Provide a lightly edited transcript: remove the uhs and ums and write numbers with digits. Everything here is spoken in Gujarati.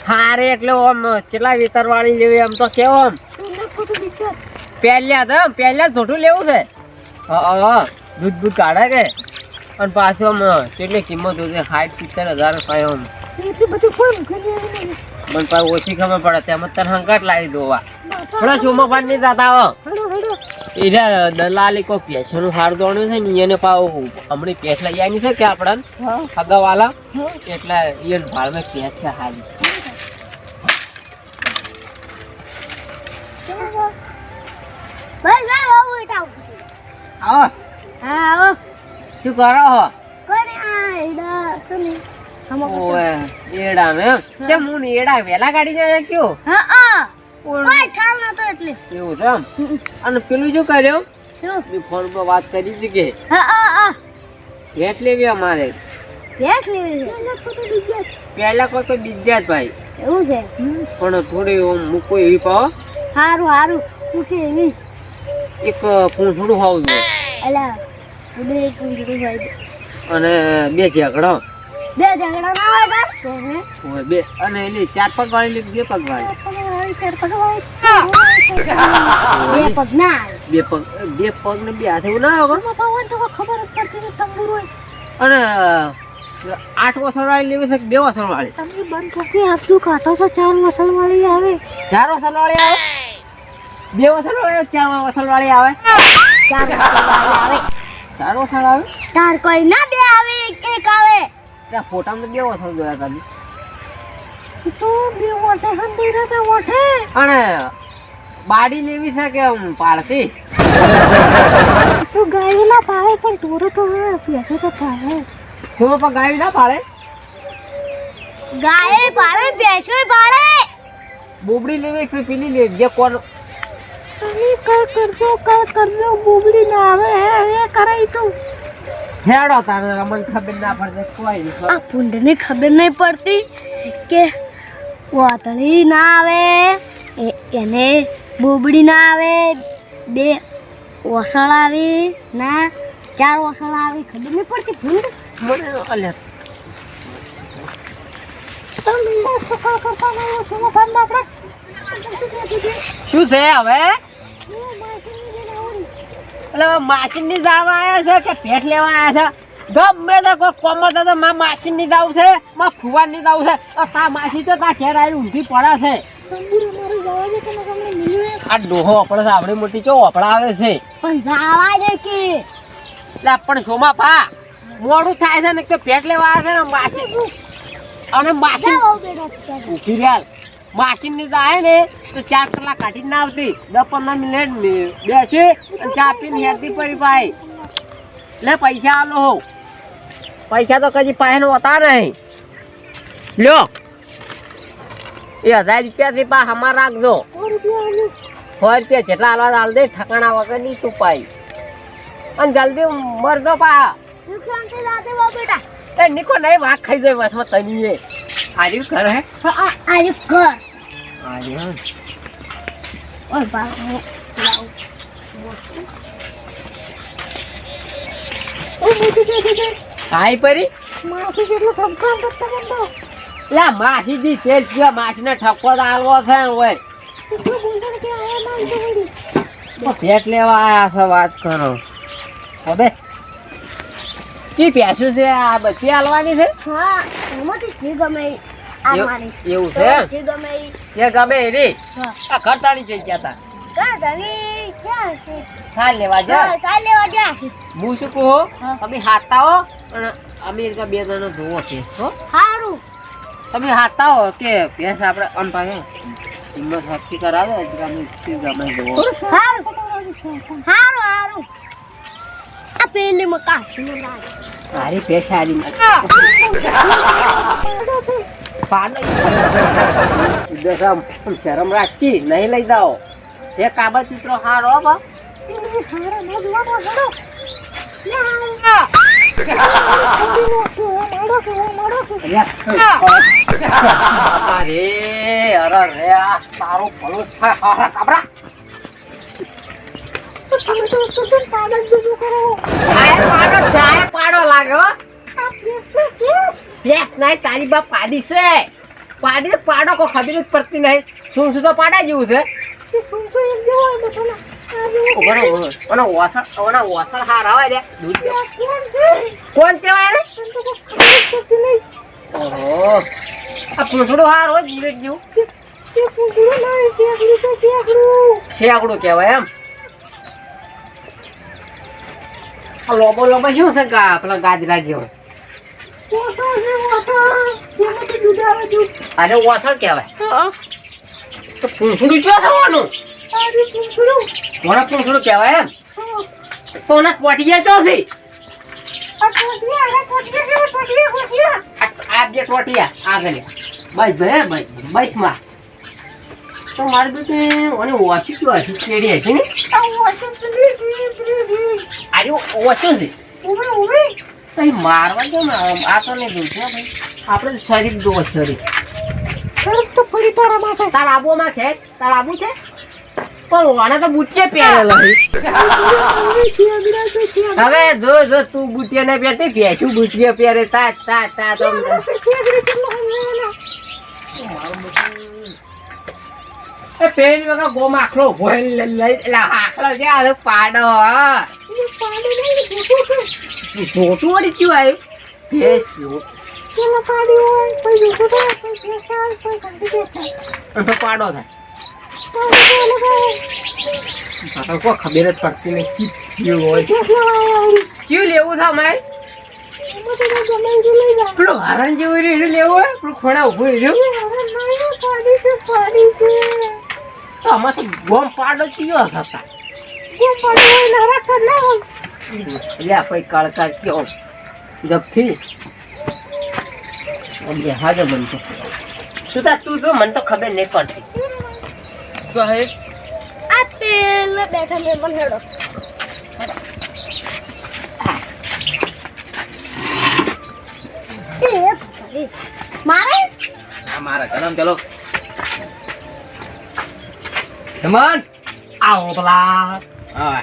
હારે એટલે ઓમ કેટલા વિતર વાળી લેવી એમ તો કેવો આમ પહેલા થોડું લેવું છે દૂધ બૂધ કાઢે કે અને પાછું આમ કેટલી કિંમત હોય 60-70 હજાર આમ એટલી બધી કોણ કરી મને પાછું ઓછી ખબર પડે તેમ તને હંકાટ લાવી દોવા થોડા સોમાપાન નહીં થતા હો એને દલાલી કોઈ પેશનું હાર દોડ્યું છે ને એને પાવ હમણાં પેશ લઈ આવી છે કે આપણને અગાવાલા એટલે એ ભાડમાં પેશ છે હારી ભાઈ ભાઈ આવો બેટા આવો હા આવો શું કરો હો કોને આ એડા સુની ઓએ એડા મે કેમ હું એડા વેલા કાઢી જાય ક્યો હા આ કોઈ ઠાલ નતો એટલે એવું છે એમ અને પેલું શું કર્યો શું મે ફોન પર વાત કરી હતી કે હા આ ભેટ લેવી અમારે ભેટ લેવી છે પહેલા કોઈ બીજા જ ભાઈ એવું છે પણ થોડી મૂકો એવી પાવો હારું હારું ઉઠે એવી એક પૂંછડું હોવું જોઈએ એલા ઉડે કુંજડી હોય અને બે ઝઘડો બે ઝઘડા ના હોય બાપ હોય બે અને એલી 4 પગ વાળી બે પગ વાળી બે પગ ના બે પગ ને બે હાથે એવું ના આવે ખબર જ પડતી નથી તંબુર હોય અને 8 વસળ વાળી લેવી છે કે 2 વસળ વાળી તમે બંધ કોકી આપતું કાઢો છો 4 વસલ વાળી આવે 4 વસળ વાળી આવે 2 વસળ વાળી 4 વસળ વાળી આવે 4 વસલ વાળી આવે 4 વસળ આવે 4 કોઈ ના બે આવે એક આવે ત્યાં ફોટામાં તો 2 વસળ જોયા ખાલી તો બે વટે હંડીરા તે વટે અને બાડી લેવી છે કે પાડતી તો ગાય ના પાડે પણ તોરો તો પૈસા તો પાડે શું પર ગાય ના પાડે ગાય પાડે ભેંસો પાડે બોબડી લેવી કે પેલી લેવી જે કોણ તમે કરજો બોબડી ના આવે એ કરાઈ તું હેડો તારે મને ખબર ના પડે કોઈ નહીં આ પુંડને ખબર નહીં પડતી કે વાતળી ના આવે એને બોબડી ના આવે બે ઓસળ આવી ના 4 ઓસળ આવી ખબર નહીં પડતી પુંડ મને અલ્યા શું છે હવે એટલે માસીન ની દાવ આવ્યા છે કે ભેટ લેવા આવ્યા છે ગમે તો કોઈ કોમ તો માં માસીન ની દાવ છે માં ફુવાન ની દાવ છે તા માસી તો તા ઘેર આવી ઊંધી પડે છે આ ડોહો ઓપડે છે આપડી મોટી ચો ઓપડા આવે છે પણ જાવા દે કે એટલે પણ સોમા પા મોડું થાય છે ને કે ભેટ લેવા આવ્યા છે ને માસી અને માસી ઉભી રહ્યા માસીન ની જાય ને તો 4 કલાક કાઢી ના આવતી 10-15 મિનિટ બેસી અને ચા પીને હેરતી પડી ભાઈ લે પૈસા આલો હો પૈસા તો કદી પાસે હોતા નહીં લ્યો એ 1000 રૂપિયા થી પા હમાર રાખજો 100 રૂપિયા જેટલા હાલવા હાલ દે ઠકાણા વગર ની તું પાઈ અને જલ્દી મરજો પા બેટા એ નીકો નહીં વાઘ ખાઈ જાય બસમાં તની એ આર્યું ઘર હે આયુ કર આર્યું ઓય બા લાવ ઓ મોટી કાઈ પરી માસી જેટલો ધમકામ કરતા બંધો લા માસી દી તેલ પીવા માસીને ઠપકો આલવો છે ઓય એટલો બોલતો કે આયા ના તો વળી ભેટ લેવા આયા છો વાત કરો હવે કી પ્યાસું છે આ બધી હાલવાની છે હા એમાંથી જે ગમે આ મારી એવું છે જે ગમે જે ગમે એની હા આ ખરતાણી જઈ ગયા તા કા ધણી ક્યાં છે સાલ લેવા જા સાલ લેવા જા હું શું કહું હા. તમે હાથતા હો અને અમેરિકા 2 જણનો જોવો છે હો હારું તમે હાથતા હો કે ભેંસ આપણે અન પાસે હિંમત હક્કી કરાવે એટલે અમે ગમે જોવો હારું હારું આ પેલી માં કાશી નું લાગે મારી ભેંસ હારી પાડો શરમ રાખી નહીં લઈ જાઓ એ કાબા ચિત્ર હારો બા હારા ન જોવાનો હડો અરે અરે રે આ તારો ભલો થાય કાબરા પાડો લાગે હો યસ નહીં તારી બાપ પાડી છે પાડી પાડો કોઈ ખબર જ પડતી નહીં. શું શું તો પાડા જેવું છે. ઓસળ હાર આવે રે દૂધ દે. કોણ કહેવાય રે? ઓહો આ પૂંછડું હાર હોય જીવેટ જેવું. શેકડું કહેવાય એમ. આ લોબો લોબો શું છે પેલા ગાજરા જેવો? અરે ઓસળ કહેવાય. તો પૂંછડું શું થવાનું? મને પૂંછડું કહેવાય એમ. તો ના પોટિયા ચો છે? આ બે ટોટિયા આગળ બસ ભાઈ બસ માં તો મારે બધું અને ઓછું કેવું હશે કેડી હશે ને આજે ઓછું છે કઈ મારવા દો ને આ તો નહીં જોયું છે ભાઈ આપણે શરીર જોવો શરીર તો ફરી તારા માટે તાર આબોમાં છે તાર આબુ છે પણ ઓને તો બુટિયા પહેરેલો હવે જો તું બુટિયા ને પહેરતી ભેંસું બુટિયા પહેરે તા તો એ પેલી વગર ગોમ આખલો ભોય લઈ એટલે આખલો છે આ પાડો મોટું વળી ક્યું આવ્યું ભેંસ પાડો થાય કોઈ ખબર જ પડતી નહીં કેવું હોય કેવું લેવું છે અમારે પેલું હરણ જેવું રહ્યું લેવું હોય પેલું ખોણા ઉભું રહ્યું આમાં તો ગોમ પાડો કયો હતા એટલે કોઈ કળકાર કયો જપથી હાજો બનતો તું જો મને તો ખબર નહીં પડતી આ પેલા બેઠા મેમન હેડો મારે મારા કલમ ચલો હેમંત આવો પેલા હા